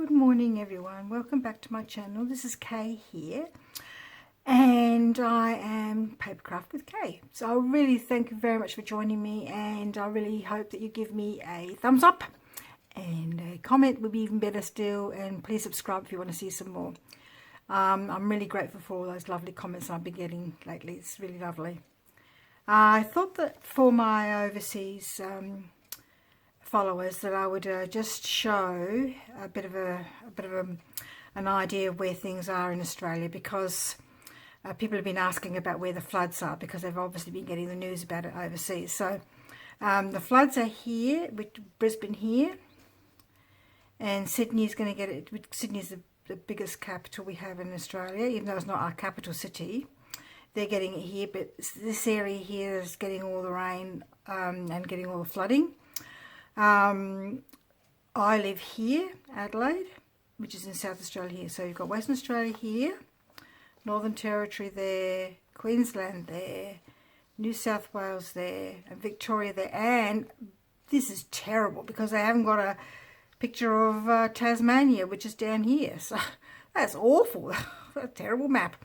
Good morning everyone, welcome back to my channel. This is Kay here and I am Papercraft with Kay. So I really thank you very much for joining me, and I really hope that you give me a thumbs up, and a comment would be even better still, and please subscribe if you want to see some more. I'm really grateful for all those lovely comments I've been getting lately. It's really lovely. I thought that for my overseas followers that I would just show a bit of an idea of where things are in Australia, because people have been asking about where the floods are, because they've obviously been getting the news about it overseas. So the floods are here, with Brisbane here, and Sydney is going to get it. Sydney is the biggest capital we have in Australia, even though it's not our capital city. They're getting it here, but this area here is getting all the rain and getting all the flooding. I live here, Adelaide, which is in South Australia here. So you've got Western Australia here, Northern Territory there, Queensland there, New South Wales there, and Victoria there. And this is terrible because they haven't got a picture of Tasmania, which is down here. So that's awful. A terrible map.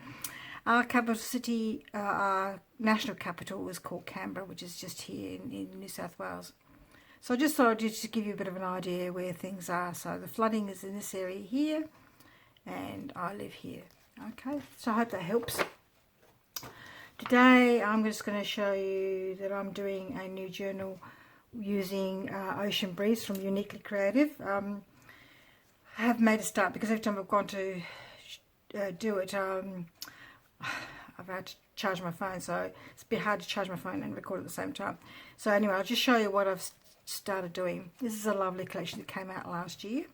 Our capital city, our national capital is called Canberra, which is just here in New South Wales. So I just thought I'd just give you a bit of an idea where things are. So the flooding is in this area here, and I live here. Okay, so I hope that helps. Today I'm just going to show you that I'm doing a new journal using Ocean Breeze from Uniquely Creative. I have made a start because every time I've gone to do it, I've had to charge my phone, so it's a bit hard to charge my phone and record at the same time. So anyway, I'll just show you what I've started doing. This is a lovely collection that came out last year,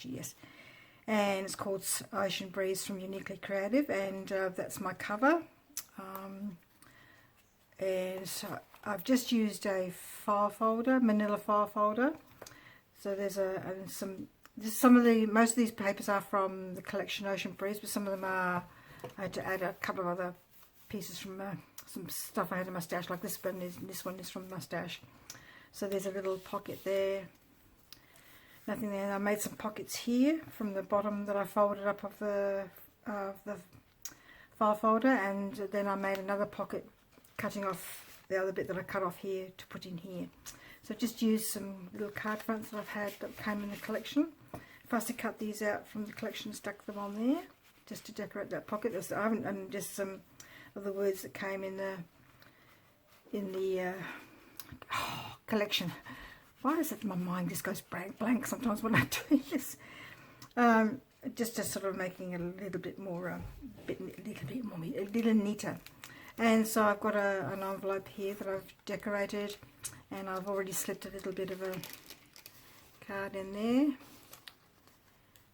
yes, and it's called Ocean Breeze from Uniquely Creative, and that's my cover. And so I've just used a file folder, manila file folder. So there's most of these papers are from the collection Ocean Breeze, but some of them are, I had to add a couple of other pieces from some stuff I had in my stash, like this one is from my stash. So there's a little pocket there, nothing there. I made some pockets here from the bottom that I folded up of the file folder, and then I made another pocket cutting off the other bit that I cut off here to put in here. So just used some little card fronts that I've had that came in the collection. First I cut these out from the collection, stuck them on there just to decorate that pocket. And just some of the words that came in the collection. Why is it my mind just goes blank sometimes when I do this? Just sort of making it a little bit more, a little neater. And so I've got an envelope here that I've decorated, and I've already slipped a little bit of a card in there.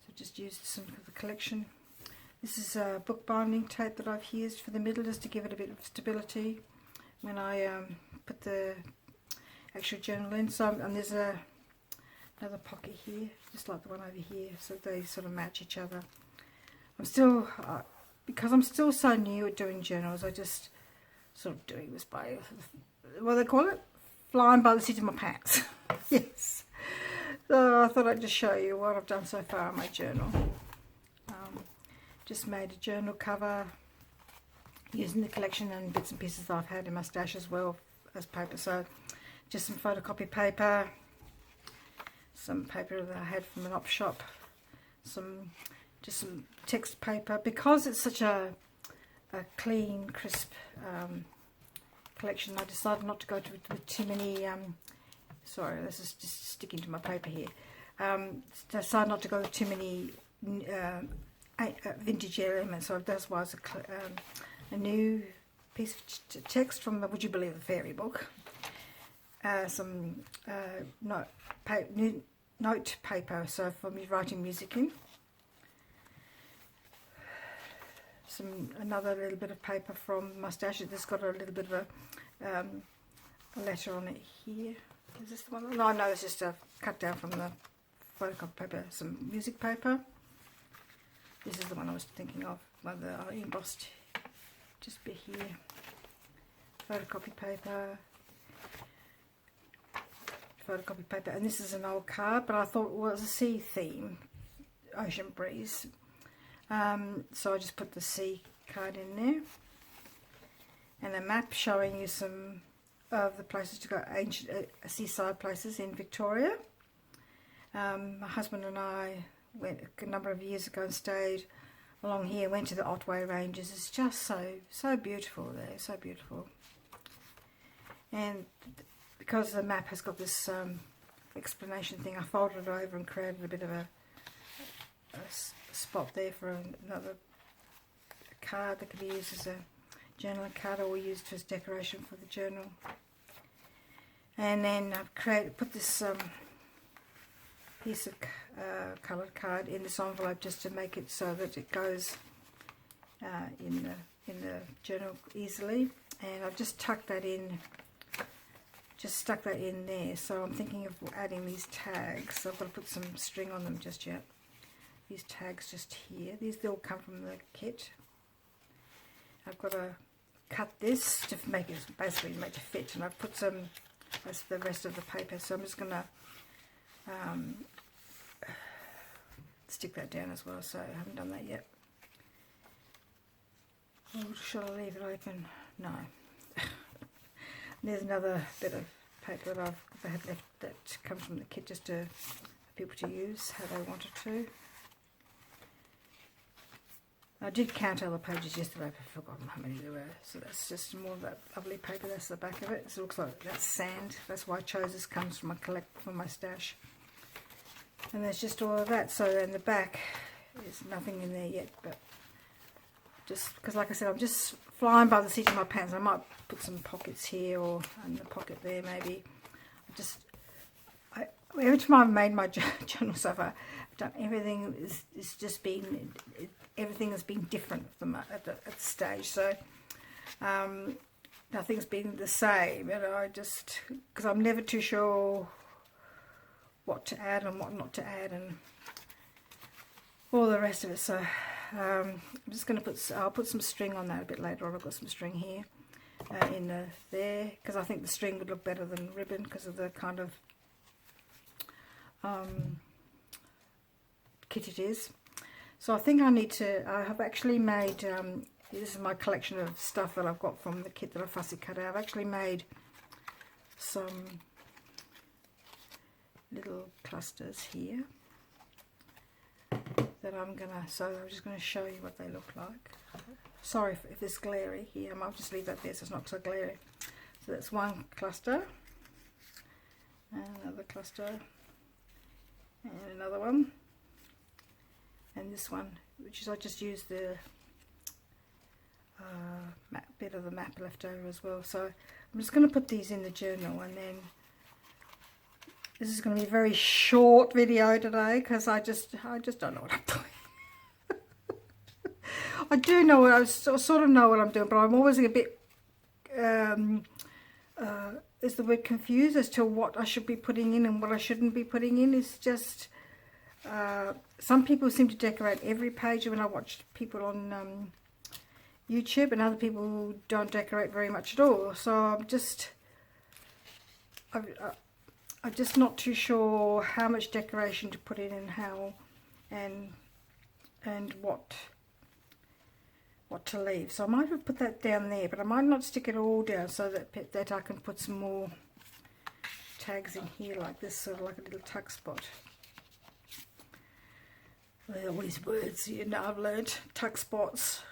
So just used some of the collection. This is a book binding tape that I've used for the middle, just to give it a bit of stability when I put the actual journal in. So, and there's another pocket here, just like the one over here, so they sort of match each other. I'm still, because I'm still so new at doing journals, I just sort of doing this by, what do they call it? Flying by the seat of my pants. Yes. So I thought I'd just show you what I've done so far on my journal. Just made a journal cover using the collection and bits and pieces that I've had in my stash as well as paper. So just some photocopy paper, some paper that I had from an op shop, just some text paper. Because it's such a clean, crisp collection, I decided not to go with too many, sorry, this is just sticking to my paper here. Decided not to go with too many vintage elements, so that's why it's a new piece of text from the Would You Believe the Fairy book. Some note paper, so for me writing music in. Another little bit of paper from my stash. It's got a little bit of a letter on it here. Is this the one? No, it's just a cut down from the photocopy paper. Some music paper. This is the one I was thinking of, one that I embossed just a bit here. Photocopy paper, and this is an old card, but I thought, well, it was a sea theme, ocean breeze. So I just put the sea card in there, and a map showing you some of the places to go, ancient seaside places in Victoria. My husband and I went a number of years ago and stayed along here, went to the Otway Ranges. It's just so beautiful there, so beautiful. And because the map has got this explanation thing, I folded it over and created a bit of a spot there for another card that could be used as a journaling card, or used as decoration for the journal. And then I've put this piece of coloured card in this envelope just to make it so that it goes in the journal easily. And I've just tucked that in, just stuck that in there. So I'm thinking of adding these tags. So I've got to put some string on them just yet. These tags just here. These all come from the kit. I've got to cut this to make it basically made to fit, and I've put some. That's the rest of the paper. So I'm just going to stick that down as well. So I haven't done that yet. Or should I leave it open? No. There's another bit of paper that I had left that comes from the kit, just for people to use how they wanted to. I did count all the pages yesterday, but I've forgotten how many there were. So that's just more of that lovely paper. That's the back of it. So it looks like that's sand. That's why I chose this. Comes from my stash. And there's just all of that. So in the back, there's nothing in there yet. But just because, like I said, I'm just flying by the seat of my pants. I might put some pockets here or in the pocket there, maybe. Every time I've made my journal so far, I've done everything. It's just been. Everything has been different at the stage, so nothing's been the same. And because I'm never too sure what to add and what not to add, and all the rest of it. So I'm just going to I'll put some string on that a bit later on. I've got some string here there, because I think the string would look better than ribbon because of the kind of kit it is. So I think I have actually made, this is my collection of stuff that I've got from the kit that I fussy cut out. I've actually made some little clusters here that so I'm just going to show you what they look like. Sorry if it's glary here, I'll just leave that there so it's not so glary. So that's one cluster, and another cluster, and another one. And this one, which is I just used the bit of the map left over as well. So I'm just going to put these in the journal, and then this is going to be a very short video today because I just don't know what I'm doing. I do know what I sort of know what I'm doing, but I'm always a bit is the word confused as to what I should be putting in and what I shouldn't be putting in. It's just some people seem to decorate every page when I watch people on YouTube, and other people don't decorate very much at all. So I'm just not too sure how much decoration to put in and how and what to leave. So I might have put that down there, but I might not stick it all down, so that I can put some more tags in here like this, sort of like a little tuck spot. All these words, you know, I've learned. Tuck spots,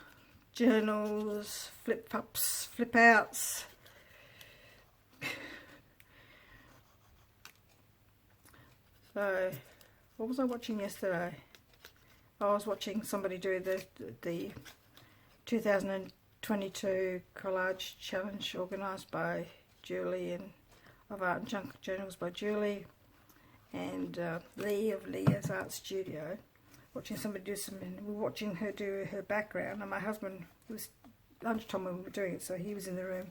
journals, flip-ups, flip-outs. So, what was I watching yesterday? I was watching somebody do the 2022 collage challenge organised by Julie, and of Art and Junk Journals by Julie and Lee of Leah's Art Studio. Watching somebody do we were watching her do her background, and my husband, it was lunchtime when we were doing it, so he was in the room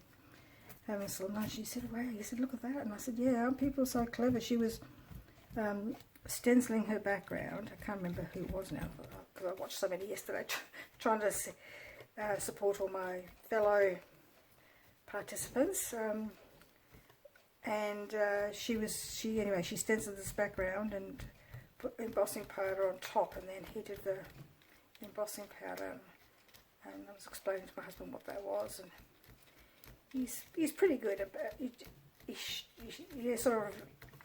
having some lunch. He said, wow, he said, look at that. And I said, yeah, aren't people so clever? She was stenciling her background. I can't remember who it was now, because I watched so many yesterday, trying to support all my fellow participants. Anyway, she stenciled this background and put embossing powder on top, and then he did the embossing powder, and I was explaining to my husband what that was, and he's pretty good about he sort of,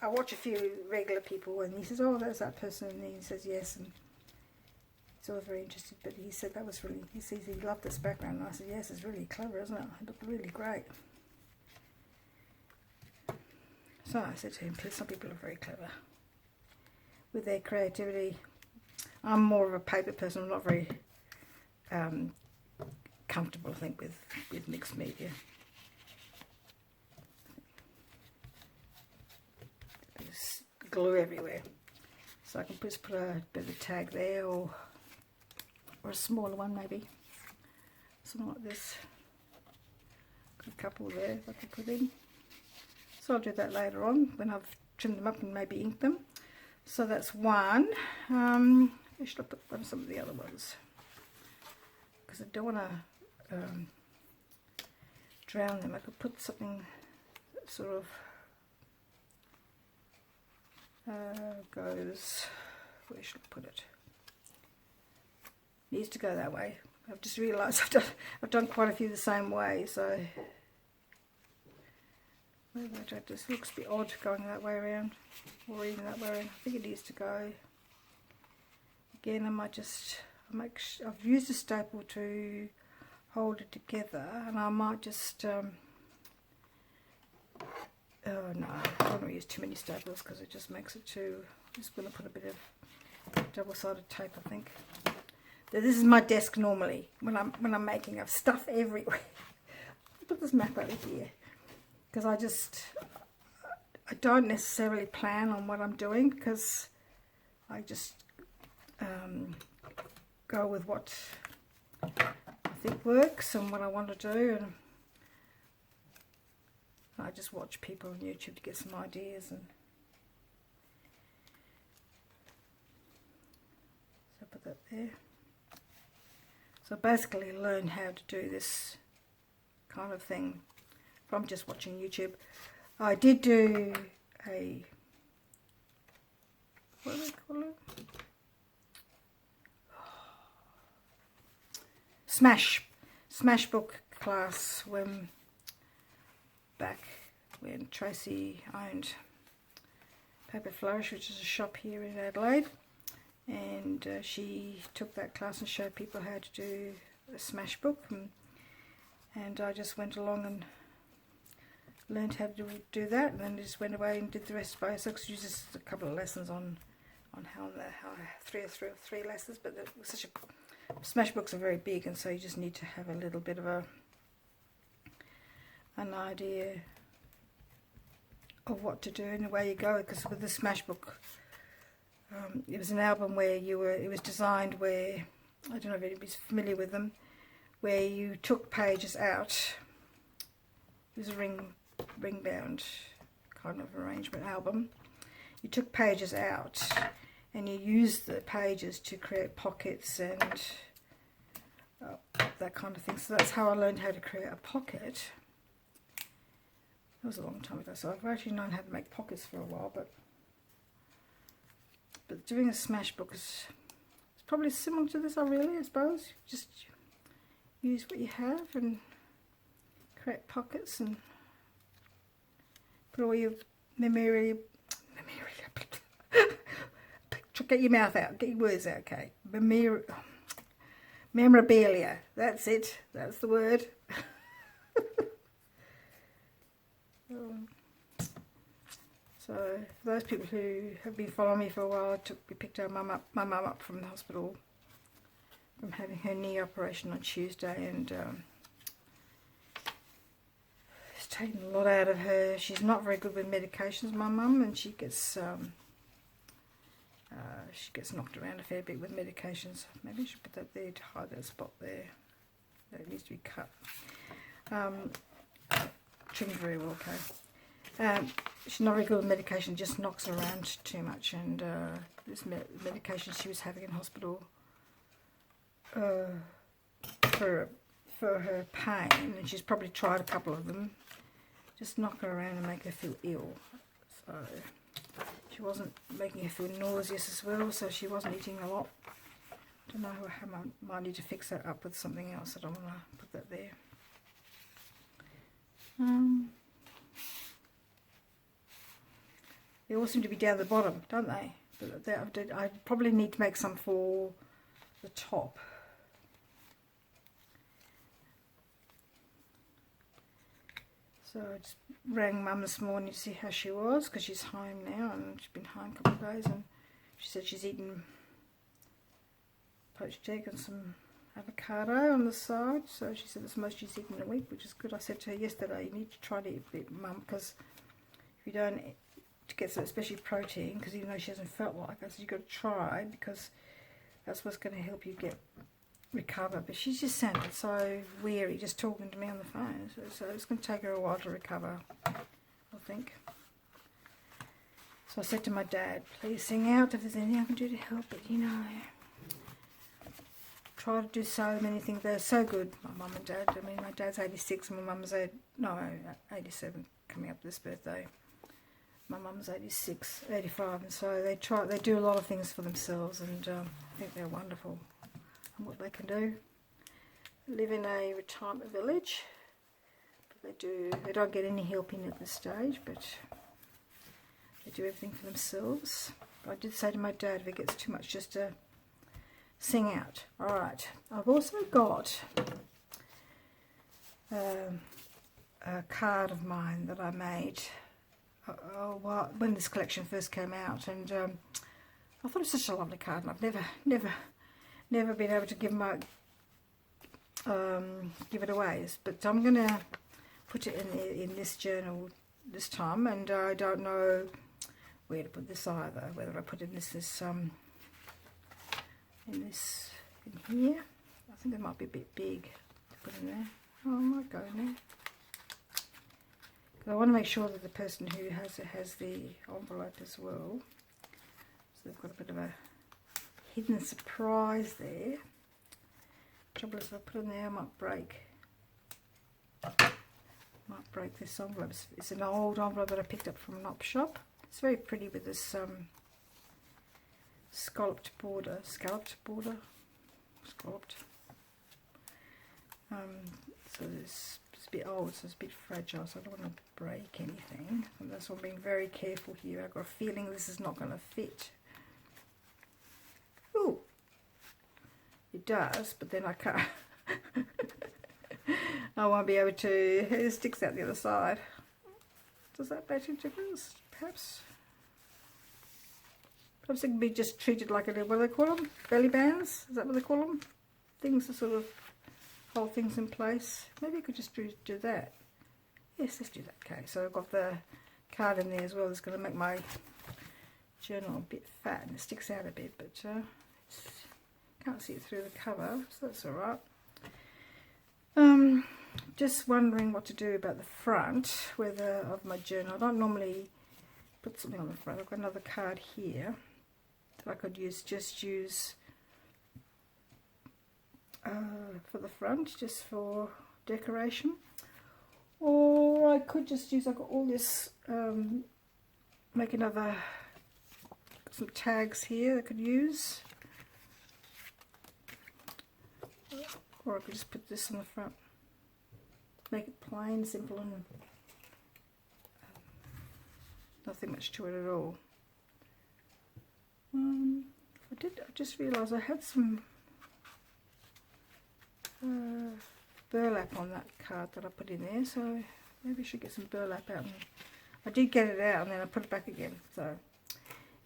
I watch a few regular people and he says, oh, that's that person, and he says yes, and he's always very interested. But he said that was really, he says he loved this background, and I said yes, it's really clever, isn't it? It looked really great. So I said to him, some people are very clever with their creativity. I'm more of a paper person. I'm not very comfortable, I think, with mixed media. There's glue everywhere, so I can just put a bit of a tag there, or a smaller one maybe, something like this. Got a couple there I can put in. So I'll do that later on when I've trimmed them up and maybe inked them. So that's one. I should have put on some of the other ones, because I don't want to drown them. I could put something that sort of goes, where should I put it? Needs to go that way. I've just realised I've done quite a few the same way, so maybe this looks a bit odd going that way around, or even that way around. I think it needs to go. Again, I might just I've used a staple to hold it together, and I might just oh no, I don't want to use too many staples because it just makes it too. I'm just going to put a bit of double-sided tape, I think. This is my desk normally when I'm making. I've stuff everywhere. Put this map over here because I don't necessarily plan on what I'm doing, because I just go with what I think works and what I want to do, and I just watch people on YouTube to get some ideas. And so put that there. So basically learn how to do this kind of thing from just watching YouTube. I did do a, what do they call it? Smash book class back when Tracy owned Paper Flourish, which is a shop here in Adelaide, and she took that class and showed people how to do a smash book, and I just went along and learned how to do that, and then just went away and did the rest by myself. So just a couple of lessons on how three lessons, but it was such a, smash books are very big, and so you just need to have a little bit of an idea of what to do and away you go. Because with the smash book, it was an album where it was designed where, I don't know if anybody's familiar with them, where you took pages out. It was a ring bound kind of arrangement album. You took pages out and you used the pages to create pockets and that kind of thing. So that's how I learned how to create a pocket. That was a long time ago, so I've actually known how to make pockets for a while, but doing a smash book is probably similar to this, I suppose. Just use what you have and create pockets and put all your get your mouth out, get your words out, okay. Memorabilia, that's it, that's the word. So for those people who have been following me for a while, we picked my mum up from the hospital from having her knee operation on Tuesday, and it's taken a lot out of her. She's not very good with medications, my mum, and she gets knocked around a fair bit with medications. Maybe I should put that there to hide that spot there. That needs to be cut. Trimmed very well, okay. She's not very good with medication, just knocks her around too much, and this medication she was having in hospital for her pain, and she's probably tried a couple of them, just knock her around and make her feel ill. So She wasn't making her feel nauseous as well, so she wasn't eating a lot. Don't know how I might need to fix that up with something else. I don't want to put that there. They all seem to be down the bottom, don't they? But I probably need to make some for the top. So I just rang Mum this morning to see how she was, because she's home now, and she's been home a couple of days, and she said she's eaten poached egg and some avocado on the side. So she said it's the most she's eaten in a week, which is good. I said to her yesterday, you need to try to eat a bit, Mum, because if you don't get some, especially protein, because even though she hasn't felt like it, I said you've got to try, because that's what's going to help you recover. But she's just sounded so weary just talking to me on the phone, so it's going to take her a while to recover, I think. So I said to my dad, please sing out if there's anything I can do to help, but you know, try to do so many things. They're so good, my mum and dad. I mean, my dad's 86 and my mum's 87 coming up this birthday. My mum's 86, 85, and so they do a lot of things for themselves, and I think they're wonderful and what they can do. They live in a retirement village, but they don't get any help in at this stage, but they do everything for themselves. But I did say to my dad, if it gets too much, just to sing out. Alright, I've also got a card of mine that I made when this collection first came out, and I thought it was such a lovely card, and I've never been able to give it away. But I'm gonna put it in this journal this time, and I don't know where to put this either. Whether I put in in here. I think it might be a bit big to put in there. Oh, I might go in there. I want to make sure that the person who has it has the envelope as well. So they've got a bit of a hidden surprise there. Trouble is, if I put in there, I might break this envelope. It's an old envelope that I picked up from an op shop. It's very pretty with this scalloped border. So it's a bit old, so it's a bit fragile, so I don't want to break anything. And that's why I'm being very careful here. I've got a feeling this is not going to fit. Ooh, it does, but then I can't. I won't be able to. It sticks out the other side. Does that make a difference? Perhaps it can be just treated like a little, what do they call them? Belly bands? Is that what they call them? Things to sort of hold things in place. Maybe I could just do that. Yes, let's do that. Okay, so I've got the card in there as well. It's going to make my journal a bit fat, and it sticks out a bit, but can't see it through the cover, so that's alright. Just wondering what to do about the front of my journal. I don't normally put something on the front. I've got another card here that I could use for the front, just for decoration, or I could just use, I've got all this, make some tags here I could use, or I could just put this on the front, make it plain, simple, and nothing much to it at all. I just realised I had some burlap on that card that I put in there, so maybe I should get some burlap out. And I did get it out, and then I put it back again. So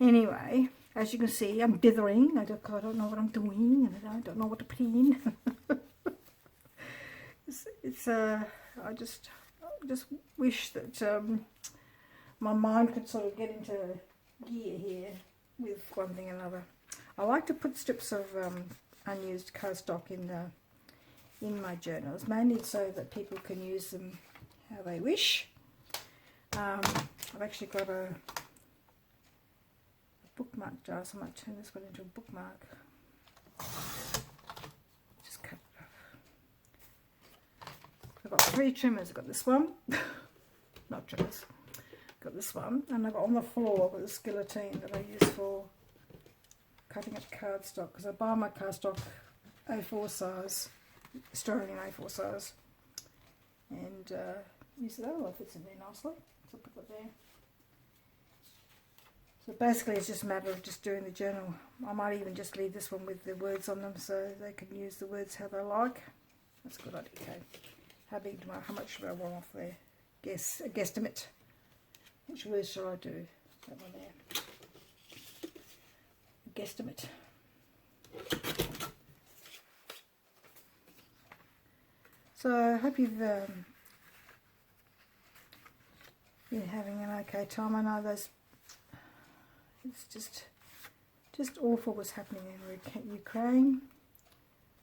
anyway, as you can see, I'm dithering. I don't know what I'm doing, and I don't know what to put in. I just wish that my mind could sort of get into gear here with one thing and another. I like to put strips of unused cardstock in my journals, mainly so that people can use them how they wish. I've actually got a bookmark jar, so I might turn this one into a bookmark. Just cut it off. I've got 3 trimmers. I've got this one, not trimmers. I've got this one, and I've got on the floor, I've got this guillotine that I use for cutting up cardstock, because I buy my cardstock A4 size, Australian A4 size, and use that. Oh, it fits in there nicely, so put that there. So basically it's just a matter of just doing the journal. I might even just leave this one with the words on them so they can use the words how they like. That's a good idea. Okay. How much do I want off there? Guess, a guesstimate. Which words shall I do? That one there. A guesstimate. So I hope you've been having an okay time. I know it's just awful what's happening in Ukraine.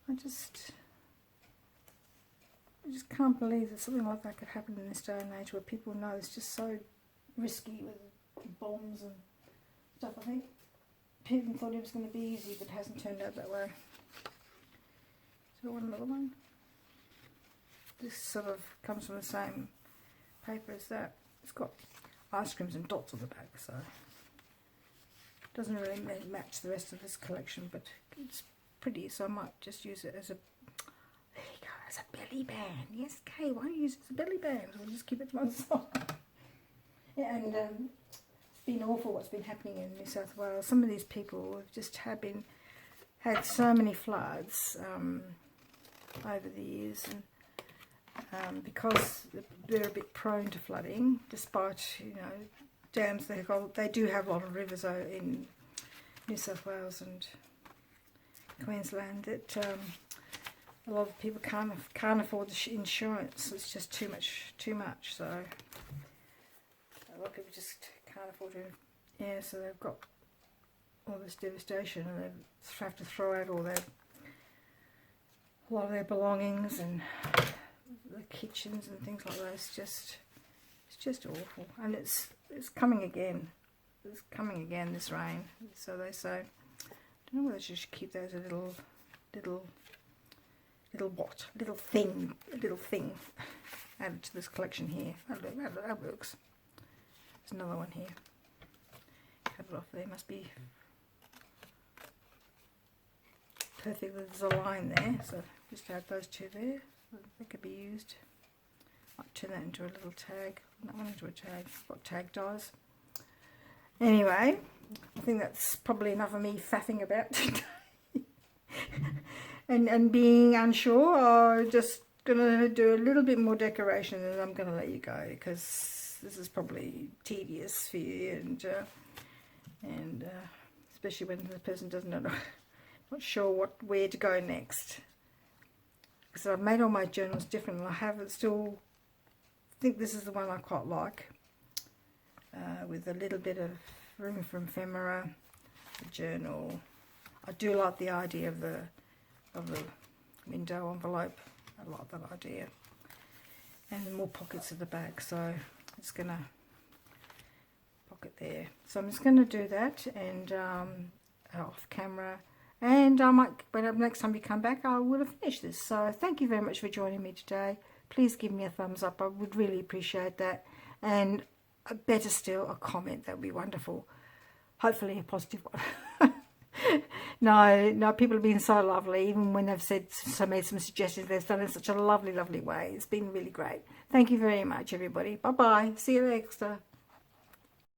I just can't believe that something like that could happen in this day and age, where people know it's just so risky with bombs and stuff. I think people thought it was going to be easy, but it hasn't turned out that way. So I want another one. This sort of comes from the same paper as that. It's got ice creams and dots on the back, so it doesn't really match the rest of this collection, but it's pretty, so I might just use it as a, there you go, as a belly band. Yes, Kay, why don't you use it as a belly band? We'll just keep it to one side. Yeah, and it's been awful what's been happening in New South Wales. Some of these people have just had so many floods over the years, and because they're a bit prone to flooding, despite, you know, dams, they do have a lot of rivers in New South Wales and Queensland, that a lot of people can't afford the insurance. It's just too much, so a lot of people just can't afford it. Yeah, so they've got all this devastation, and they have to throw out a lot of their belongings and the kitchens and things like that. It's just awful, and it's coming again. It's coming again, this rain. So they say. I don't know whether I should keep those a little thing added to this collection here. That works. There's another one here. Cut it off there. Must be perfect. There's a line there, so just add those two there. They could be used. Might turn that into a little tag. That one into a tag. I've got tag dies. Anyway, I think that's probably enough of me faffing about today. and being unsure. I'm just gonna do a little bit more decoration, and I'm gonna let you go, because this is probably tedious for you, and especially when the person doesn't know, not sure where to go next. Because I've made all my journals different, and I think this is the one I quite like, with a little bit of room for ephemera, the journal. I do like the idea of the window envelope. I like that idea, and more pockets at the back. So I'm just gonna pocket there. So I'm just gonna do that, and off camera. And I might, next time you come back, I would have finished this. So thank you very much for joining me today. Please give me a thumbs up. I would really appreciate that. And better still, a comment. That would be wonderful. Hopefully a positive one. No, people have been so lovely. Even when they've made some suggestions, they've done it in such a lovely way. It's been really great. Thank you very much, everybody. Bye-bye. See you next time.